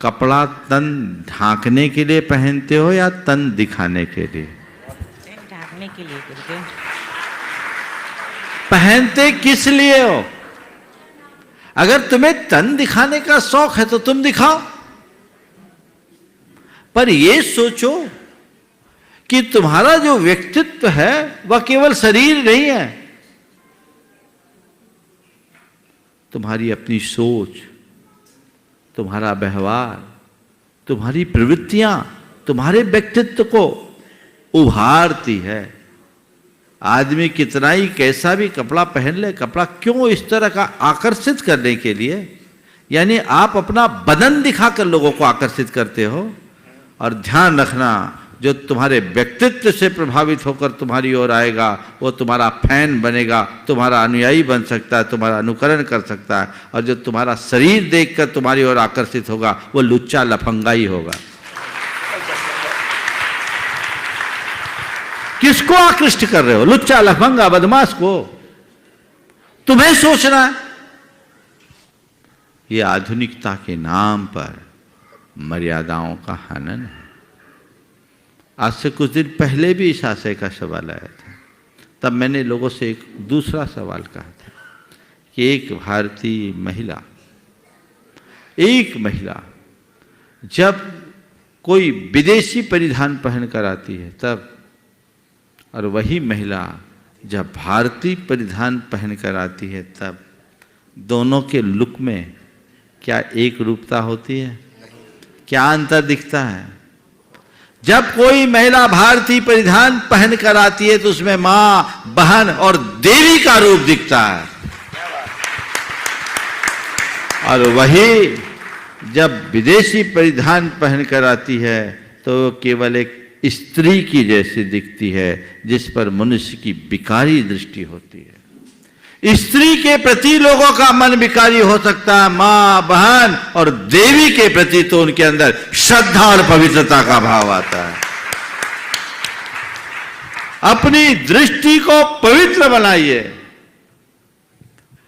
कपड़ा तन ढांकने के लिए पहनते हो या तन दिखाने के लिए? ढांकने के लिए गुरुदेव। पहनते किस लिए हो? अगर तुम्हें तन दिखाने का शौक है तो तुम दिखाओ, पर यह सोचो कि तुम्हारा जो व्यक्तित्व है वह केवल शरीर नहीं है। तुम्हारी अपनी सोच, तुम्हारा व्यवहार, तुम्हारी प्रवृत्तियां तुम्हारे व्यक्तित्व को उभारती है। आदमी कितना ही कैसा भी कपड़ा पहन ले, कपड़ा क्यों इस तरह का आकर्षित करने के लिए, यानी आप अपना बदन दिखाकर लोगों को आकर्षित करते हो। और ध्यान रखना, जो तुम्हारे व्यक्तित्व से प्रभावित होकर तुम्हारी ओर आएगा वो तुम्हारा फैन बनेगा, तुम्हारा अनुयायी बन सकता है, तुम्हारा अनुकरण कर सकता है। और जो तुम्हारा शरीर देखकर तुम्हारी ओर आकर्षित होगा वो लुच्चा लफंगा ही होगा। किसको आकृष्ट कर रहे हो? लुच्चा लफंगा बदमाश को। तुम्हें सोचना है। ये आधुनिकता के नाम पर मर्यादाओं का हनन है। आज से कुछ दिन पहले भी इस आशय का सवाल आया था। तब मैंने लोगों से एक दूसरा सवाल कहा था कि एक भारतीय महिला, जब कोई विदेशी परिधान पहनकर आती है तब, और वही महिला जब भारतीय परिधान पहनकर आती है तब, दोनों के लुक में क्या एक रूपता होती है? क्या अंतर दिखता है? जब कोई महिला भारतीय परिधान पहनकर आती है तो उसमें मां, बहन और देवी का रूप दिखता है। और वही जब विदेशी परिधान पहनकर आती है तो केवल एक स्त्री की जैसी दिखती है, जिस पर मनुष्य की विकारी दृष्टि होती है। स्त्री के प्रति लोगों का मन विकारी हो सकता है, मां, बहन और देवी के प्रति तो उनके अंदर श्रद्धा और पवित्रता का भाव आता है। अपनी दृष्टि को पवित्र बनाइए,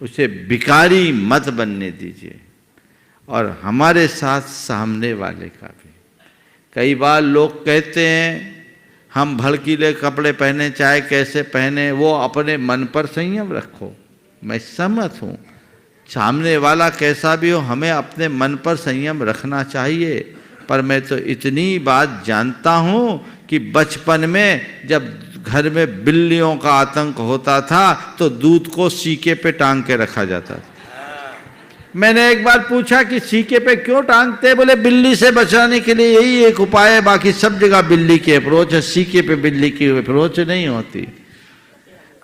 उसे विकारी मत बनने दीजिए। और हमारे साथ सामने वाले का भी। कई बार लोग कहते हैं हम भड़कीले कपड़े पहने, चाहे कैसे पहने, वो अपने मन पर संयम रखो। मैं सहमत हूं, सामने वाला कैसा भी हो हमें अपने मन पर संयम रखना चाहिए। पर मैं तो इतनी बात जानता हूं कि बचपन में जब घर में बिल्लियों का आतंक होता था तो दूध को सीके पे टांग के रखा जाता था। मैंने एक बार पूछा कि सीके पे क्यों टांगते? बोले बिल्ली से बचाने के लिए यही एक उपाय है, बाकी सब जगह बिल्ली की अप्रोच है, सीके पे बिल्ली की अप्रोच नहीं होती।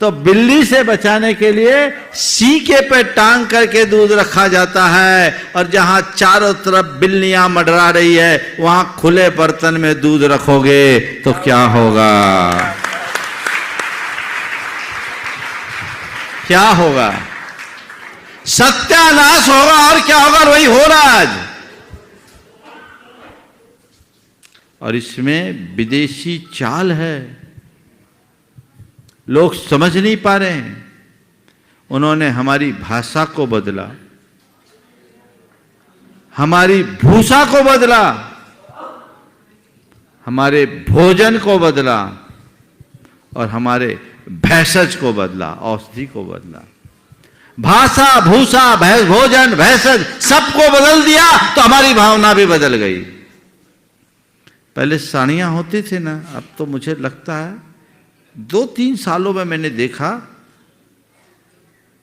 तो बिल्ली से बचाने के लिए सीके पे टांग करके दूध रखा जाता है। और जहां चारों तरफ बिल्लियां मंडरा रही है वहां खुले बर्तन में दूध रखोगे तो क्या होगा? क्या होगा? सत्यानाश होगा। और क्या होगा? वही हो रहा आज। और इसमें विदेशी चाल है, लोग समझ नहीं पा रहे हैं। उन्होंने हमारी भाषा को बदला, हमारी भूषा को बदला, हमारे भोजन को बदला और हमारे भेषज को बदला, औषधि को बदला। भाषा, भूषा, भोजन, भेषज सबको बदल दिया तो हमारी भावना भी बदल गई। पहले साड़ियां होती थी ना, अब तो मुझे लगता है 2-3 सालों में मैंने देखा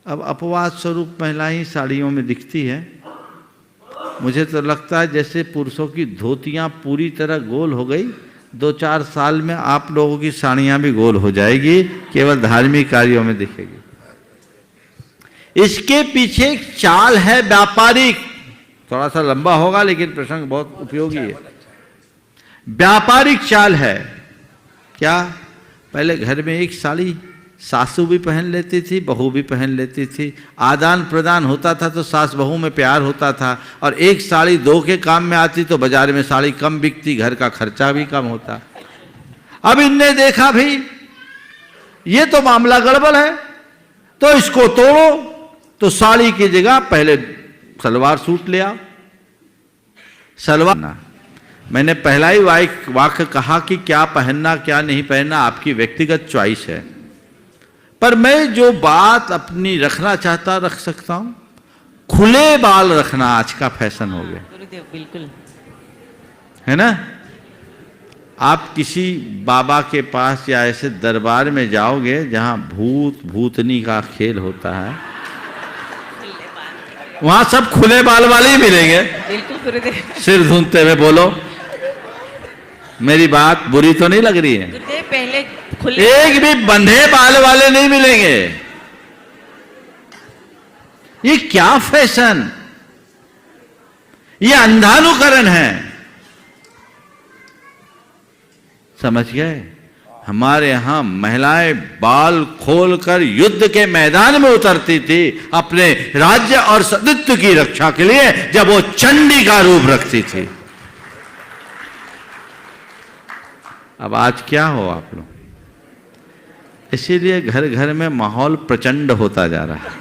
अब अपवाद स्वरूप महिलाएं ही साड़ियों में दिखती है। मुझे तो लगता है जैसे पुरुषों की धोतियां पूरी तरह गोल हो गई, 2-4 साल में आप लोगों की साड़ियां भी गोल हो जाएगी, केवल धार्मिक कार्यों में दिखेगी। इसके पीछे एक चाल है व्यापारिक, थोड़ा सा लंबा होगा लेकिन प्रसंग बहुत उपयोगी है। व्यापारिक चाल है। क्या? पहले घर में एक साड़ी सासू भी पहन लेती थी, बहू भी पहन लेती थी, आदान प्रदान होता था तो सास बहू में प्यार होता था। और एक साड़ी 2 के काम में आती तो बाजार में साड़ी कम बिकती, घर का खर्चा भी कम होता। अब इनने देखा भाई ये तो मामला गड़बड़ है, तो इसको तोड़ो। तो साड़ी की जगह पहले सलवार सूट ले आओ, सलवार ना, मैंने पहला ही वाक्य कहा कि क्या पहनना क्या नहीं पहनना आपकी व्यक्तिगत चॉइस है, पर मैं जो बात अपनी रखना चाहता रख सकता हूं। खुले बाल रखना आज का फैशन हो गया, गुरुदेव बिल्कुल। है ना। आप किसी बाबा के पास या ऐसे दरबार में जाओगे जहां भूत भूतनी का खेल होता है, वहां सब खुले बाल वाले ही मिलेंगे। बिल्कुल गुरुदेव। सिर धूंधते हुए बोलो, मेरी बात बुरी तो नहीं लग रही है? गुरुदेव पहले खुले, एक भी बंधे बाल वाले नहीं मिलेंगे। ये क्या फैशन, ये अंधानुकरण है। समझ गए? हमारे यहां महिलाएं बाल खोलकर युद्ध के मैदान में उतरती थी अपने राज्य और सतीत्व की रक्षा के लिए, जब वो चंडी का रूप रखती थी। अब आज क्या हो आप लोग? इसीलिए घर घर में माहौल प्रचंड होता जा रहा है।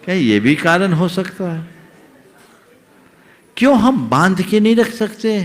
क्या ये भी कारण हो सकता है? क्यों हम बांध के नहीं रख सकते?